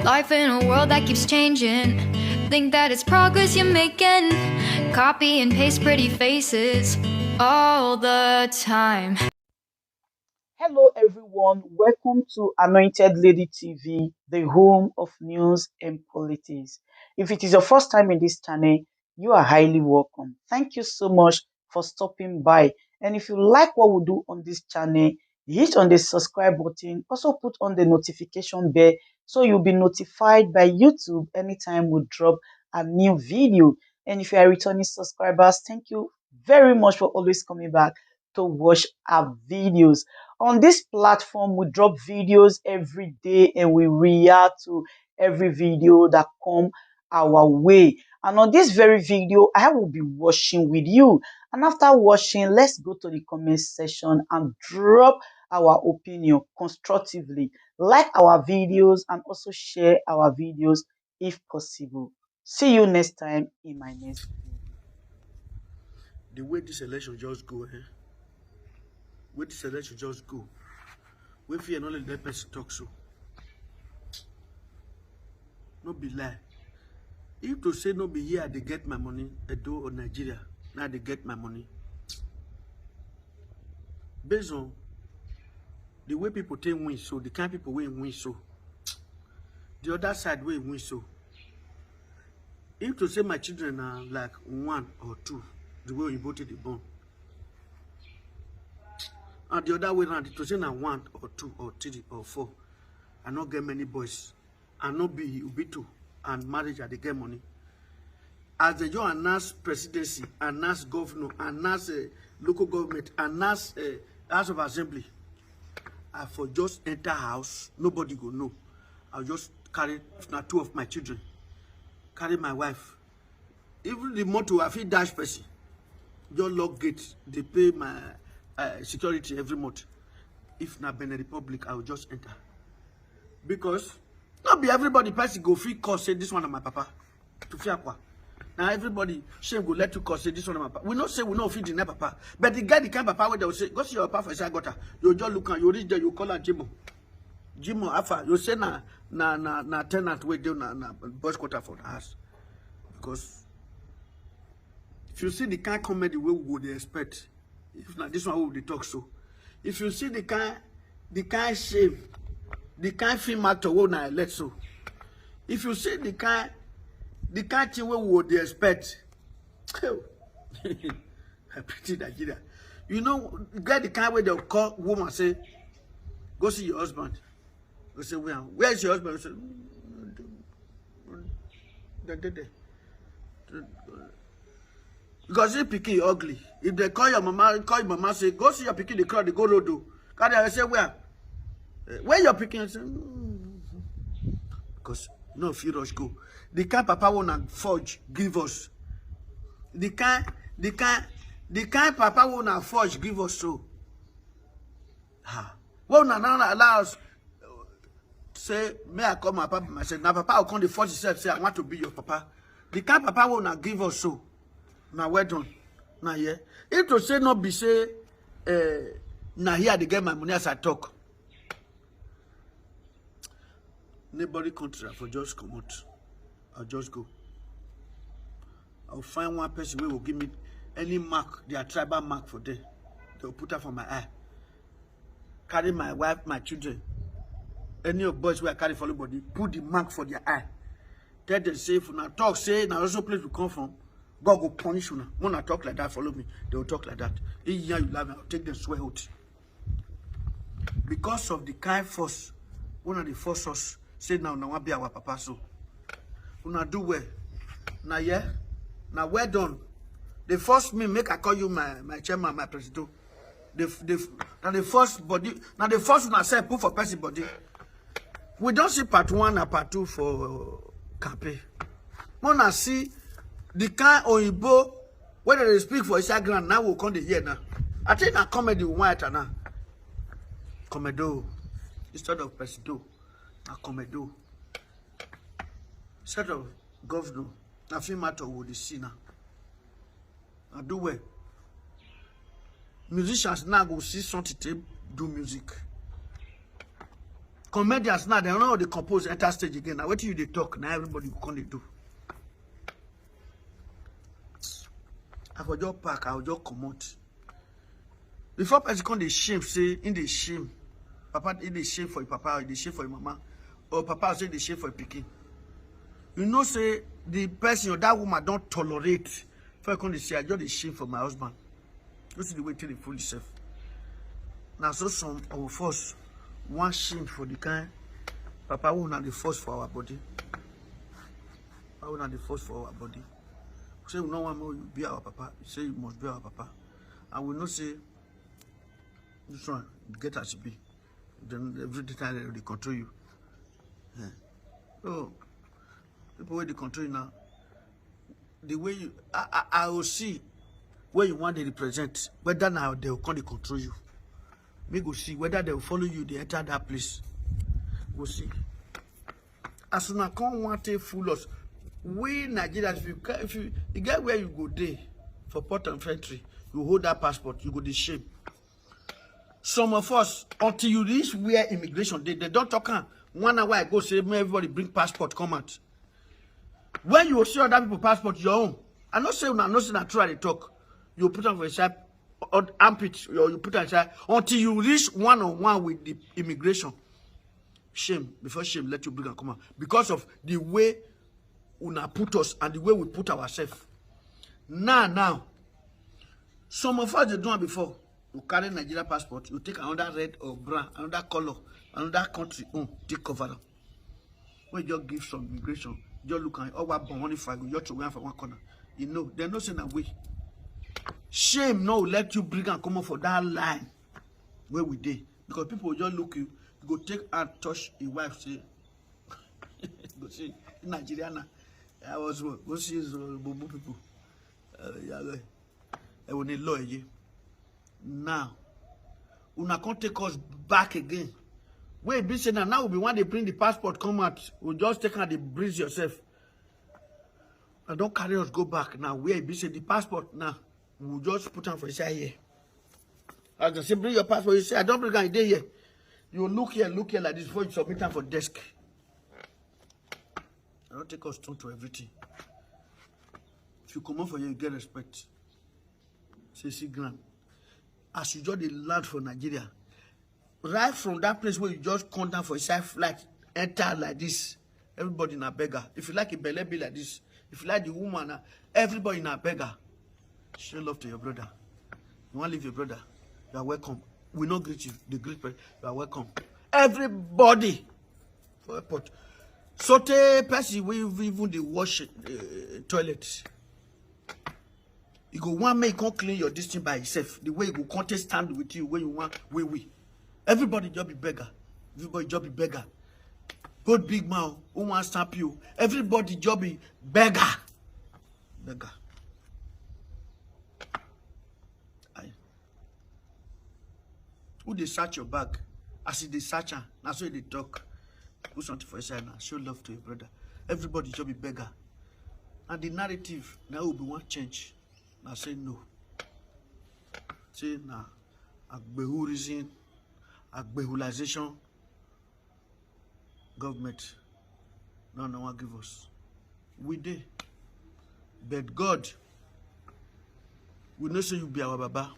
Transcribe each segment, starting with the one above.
Life in a world that keeps changing. Think that it's progress you're making. Copy and paste pretty faces all the time. Hello, everyone. Welcome to Anointed Lady TV, the home of news and politics. If it is your first time in this channel, you are highly welcome. Thank you so much for stopping by. And if you like what we do on this channel, hit on the subscribe button. Also put on the notification bell so you'll be notified by YouTube anytime we drop a new video. And if you are returning subscribers, thank you very much for always coming back to watch our videos. On this platform, we drop videos every day and we react to every video that come our way. And on this very video, I will be watching with you. And after watching, let's go to the comment section and drop our opinion constructively. Like our videos and also share our videos if possible. See you next time in my next video. The way this election just go, where this election just go, we fear not let that person talk so. No be lie. If to say no be here, they get my money, Edo or Nigeria, now they get my money. Based on the way people take win so, the kind of people win so, the other side way win so. If to say my children are like 1 or 2, the way you voted the bond. And the other way around, to say now 1 or 2 or 3 or 4, I not get many boys. I not be Ubito and marriage they get money. As the you announce presidency, announce governor, announce local government, announce House of Assembly, I for just enter house, nobody go know. I'll just carry now 2 of my children, carry my wife. Even the motto I feel dash person, your lock gate, they pay my security every month. If not Benin Republic, I will just enter. Because not be everybody person go free cause say this one of my papa. To fear quoi. Now everybody shame go let you cause say this one of my papa. We not say we not feed the papa. But the guy the kind of papa where they will say, go see your papa for got her. You just look and you reach there, you call her Jimo. Jimo Alpha, you say na tenant way down na boys quarter for the house. Because if you see the kind of comedy we would expect, if not this one will they talk so. If you see the kind shame, the kind film actor will not let so. If you see the kind thing we would they expect, pretty Nigeria. You know, get the kind where they'll call woman say, go see your husband. Go say, where's your husband? Say, because if pikin ugly, if they call your mama, say, go see your pikin, they cry, they go road. Can they say, where your pikin? Say, because no, if you rush go. The kind papa wanna forge, give us. The kind papa wanna forge, give us so. Well, now allow us say, may I call my papa myself? Now papa will come the forge himself, say, I want to be your papa. The kind papa wanna give us so. Now well done. Now yeah. If to say not be say now here they get my money as I talk. Nobody contract for just come out. I'll just go. I'll find one person who will give me any mark, their tribal mark for them. They'll put her for my eye. Carry my wife, my children. Any of boys who I carry for everybody, put the mark for their eye. Tell them say if now talk, say now also place we come from. God will punish you now. When I talk like that, follow me. They will talk like that. In here you love me, I'll take them swear out. Because of the kind force, one of the force us say now want be our papa so. Una do well. Now yeah. Now well done. They force me make I call you my chairman, my president. Now the first body. Now the first one I say put for person body. We don't see part 1 and part 2 for campaign. When I see the kind Oyibo whether they speak for Instagram now will come the year now. I think I comedy white now. Comedo instead of presido. A comedo. Instead of governor. I feel matter with the see now. I do well. Musicians now go see something to do music. Comedians now, they don't know how they compose, enter stage again. Now, what do you they talk? Now everybody will come they do. I will just pack, I will just come out. Before person come, they shame, say, in the shame. Papa, in the shame for your papa, in the shame for your mama. Or papa say the shame for your pikin. You know, say, the person or that woman don't tolerate. For come, they say, I just the shame for my husband. This is the way to the fool yourself. Now, so some of us want shame for the kind. Papa will not the force for our body. Papa will not the force for our body. Say we no want more you be our papa. You say you must be our papa. And we not say this one get as it be. Then every time they control you. Yeah. So people where they control you now. The way you I will see where you want to represent, whether now they will come to control you. We go see whether they will follow you, they enter that place. We'll see. As soon as I come want to fool us, we Nigerians, if you get where you go there for port and entry, you hold that passport, you go the shame. Some of us, until you reach where immigration, they don't talk. 1 hour I go say, everybody bring passport, come out. When you see other people passport, your own. I'm not saying that true they talk. You put on for yourself, armpit, or you put on yourself until you reach one-on-one with the immigration. Shame, before shame, let you bring and come out. Because of the way una put us and the way we put ourselves. Now, some of us they done before. You carry Nigeria passport, you take another red or brown, another color, another country, take cover them. When you just give some immigration, you just look at all what money for you, just to wait for one corner. You know, they're not saying that way. Shame no let you bring and come up for that line where we did. Because people will just look you go take and touch your wife, say, go see Nigeria now. I was go see Bobo people. I will need law again. Now, una can't take us back again. Wait, be saying now we want to bring the passport come out. We'll just take out the breeze yourself. And don't carry us go back now. Where be saying the passport now. We'll just put on for inside here. As I say, bring your passport. You say, I don't bring it here. You look here like this before you submit them for desk. I don't take us turn to everything. If you come out for you, you get respect. Say, see, grand. As you just land for Nigeria, right from that place where you just come down for a side flight, enter like this. Everybody in a beggar. If you like a belly be like this. If you like the woman, everybody in a beggar. Show love to your brother. You want to leave your brother? You are welcome. We not greet you. The great person. You are welcome. Everybody for airport. Sote person we even the wash toilet. You go one make come clean your distance by yourself. The way you go contest stand with you when you want we. Everybody just be beggar. Everybody just be beggar. Both big man who want stamp you. Everybody just be beggar. Beggar. Who they search your bag? As they search her, that's why they talk. Put something for yourself now. Show love to your brother. Everybody just be beggar. And the narrative now will be one change. Now say no. Say now, agbehurism, agbehulization, government. No one give us. We did. But God, we know say you be our Baba.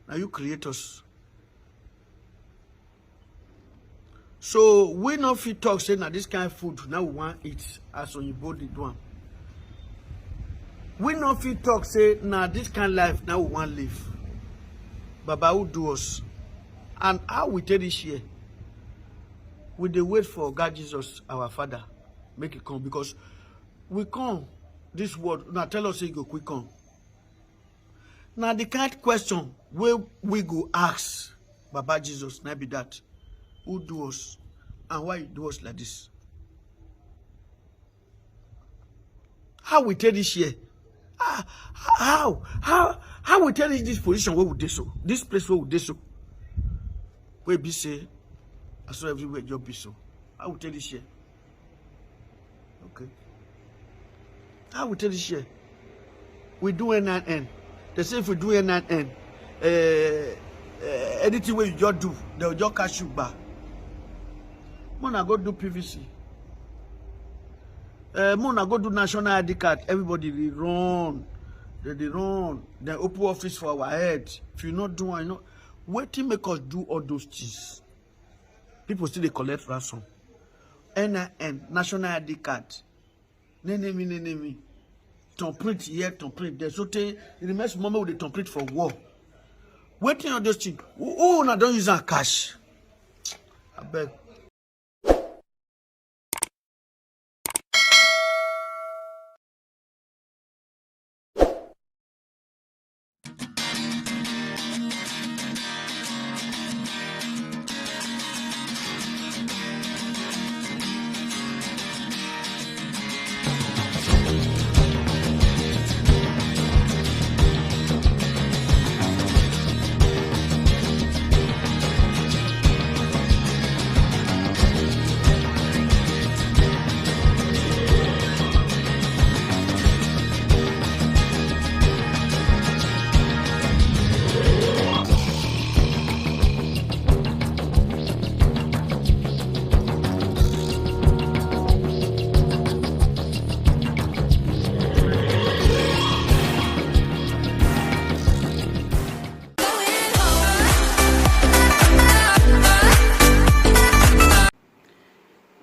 Now you create us. So we no fit talk say now this kind of food now we want eat as on your body do. We no fit talk say now this kind of life now we want live. Baba who do us. And how we tell this year? We dey wait for God Jesus our Father make it come because we come this world now tell us say go quick come. Now the kind of question where we go ask Baba Jesus now be that. Who do us and why you do us like this? How we tell this year? How we tell this position where we do so? This place where we do so? Where be say, I saw everywhere job be so. How we tell this year? Okay. How we tell this year? We do N9N. They say if we do N9N, anything where you just do, they'll just catch you back. Mona go do PVC. Mona go do national ID card. Everybody they run. They run. They open office for our head. If you not do, I know. Wait till make us do all those things. People still they collect ransom. NIN, national ID card. Name. Ton print here, ton print there. So the next moment with the ton print for war. Waiting on those things. Oh, now don't use our cash. I beg.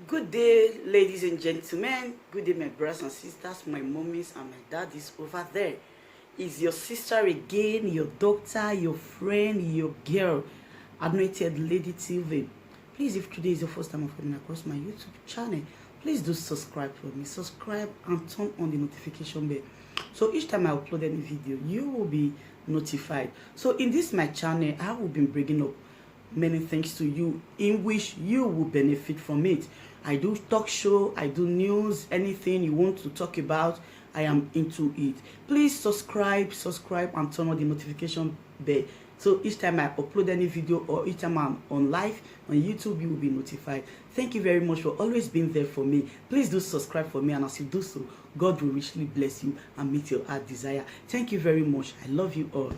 Good day, ladies and gentlemen. Good day, my brothers and sisters, my mommies and my daddies over there. Is your sister again, your doctor, your friend, your girl, Anointed Lady TV. Please, if today is your first time of coming across my YouTube channel, please do subscribe for me. Subscribe and turn on the notification bell. So each time I upload any video, you will be notified. So in this my channel, I will be bringing up many things to you in which you will benefit from it. I do talk show, I do news, anything you want to talk about, I am into it. Please subscribe and turn on the notification bell. So each time I upload any video or each time I'm on live on YouTube, you will be notified. Thank you very much for always being there for me. Please do subscribe for me, and as you do so, God will richly bless you and meet your heart desire. Thank you very much. I love you all.